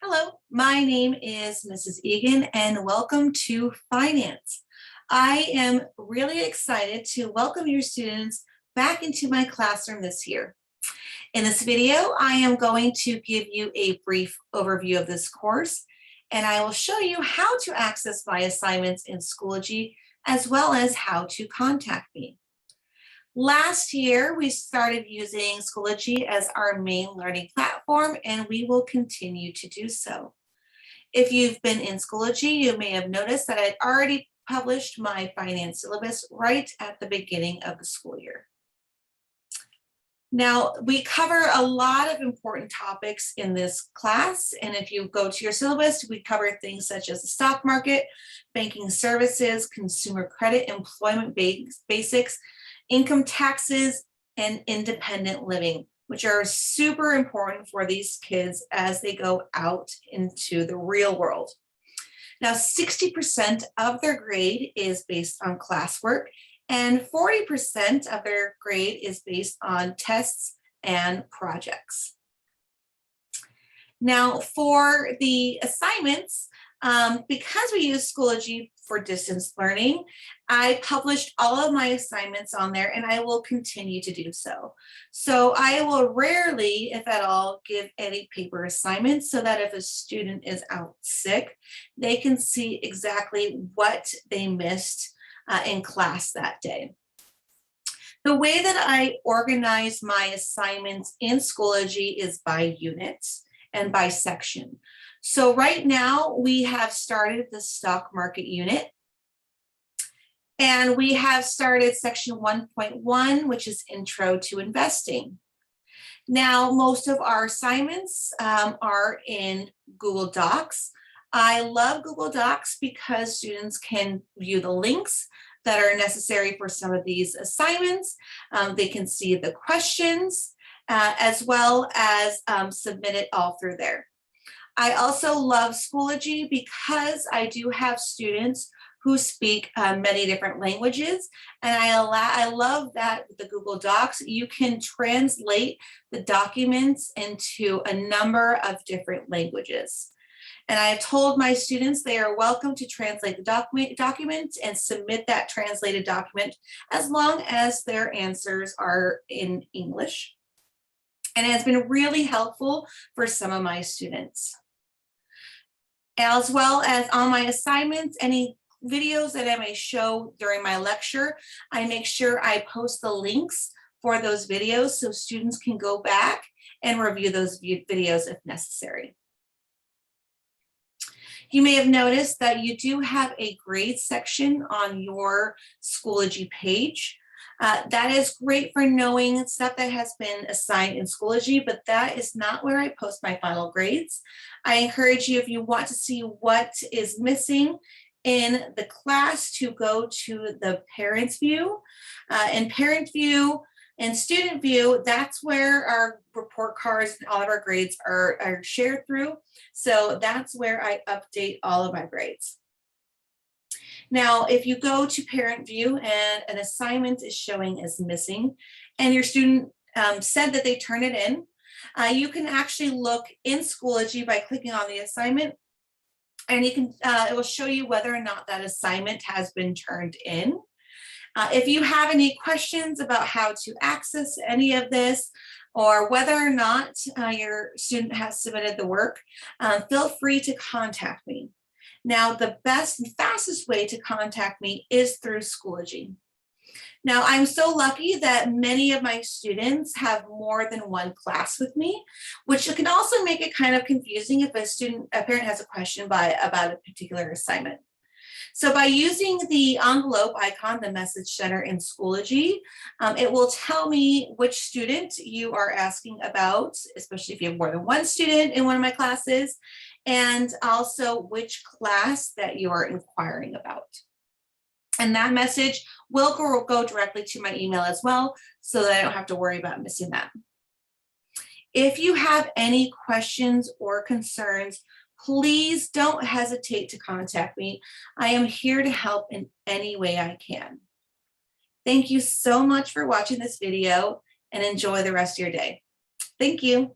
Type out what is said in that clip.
Hello, my name is Mrs. Egan and welcome to Finance. I am really excited to welcome your students back into my classroom this year. In this video, I am going to give you a brief overview of this course, and I will show you how to access my assignments in Schoology, as well as how to contact me. Last year, we started using Schoology as our main learning platform, and we will continue to do so. If you've been in Schoology, you may have noticed that I'd already published my finance syllabus right at the beginning of the school year. Now, we cover a lot of important topics in this class, and if you go to your syllabus, we cover things such as the stock market, banking services, consumer credit, employment basics, income taxes, and independent living, which are super important for these kids as they go out into the real world. Now, 60% of their grade is based on classwork, and 40% of their grade is based on tests and projects. Now, for the assignments, because we use Schoology for distance learning, I published all of my assignments on there, and I will continue to do so. So I will rarely, if at all, give any paper assignments so that if a student is out sick, they can see exactly what they missed in class that day. The way that I organize my assignments in Schoology is by units and by section. So right now we have started the stock market unit, and we have started section 1.1, which is intro to investing. Now, most of our assignments are in Google Docs. I love Google Docs because students can view the links that are necessary for some of these assignments. They can see the questions as well as submit it all through there. I also love Schoology because I do have students who speak many different languages, and I love that with the Google Docs, you can translate the documents into a number of different languages. And I have told my students they are welcome to translate the document and submit that translated document as long as their answers are in English. And it has been really helpful for some of my students. As well as on my assignments, any videos that I may show during my lecture, I make sure I post the links for those videos so students can go back and review those videos if necessary. You may have noticed that you do have a grade section on your Schoology page. That is great for knowing stuff that has been assigned in Schoology, but that is not where I post my final grades. I encourage you, if you want to see what is missing in the class, to go to the Parents View. In Parent View and Student View, that's where our report cards and all of our grades are shared through. So that's where I update all of my grades. Now, if you go to Parent View and an assignment is showing as missing, and your student said that they turn it in, you can actually look in Schoology by clicking on the assignment, and you can it will show you whether or not that assignment has been turned in. If you have any questions about how to access any of this, or whether or not your student has submitted the work, feel free to contact me. Now, the best and fastest way to contact me is through Schoology. Now, I'm so lucky that many of my students have more than one class with me, which can also make it kind of confusing if a parent has a question about a particular assignment. So by using the envelope icon, the message center in Schoology, it will tell me which student you are asking about, especially if you have more than one student in one of my classes, and also which class that you are inquiring about. And that message will go directly to my email as well, so that I don't have to worry about missing that. If you have any questions or concerns, please don't hesitate to contact me. I am here to help in any way I can. Thank you so much for watching this video, and enjoy the rest of your day. Thank you.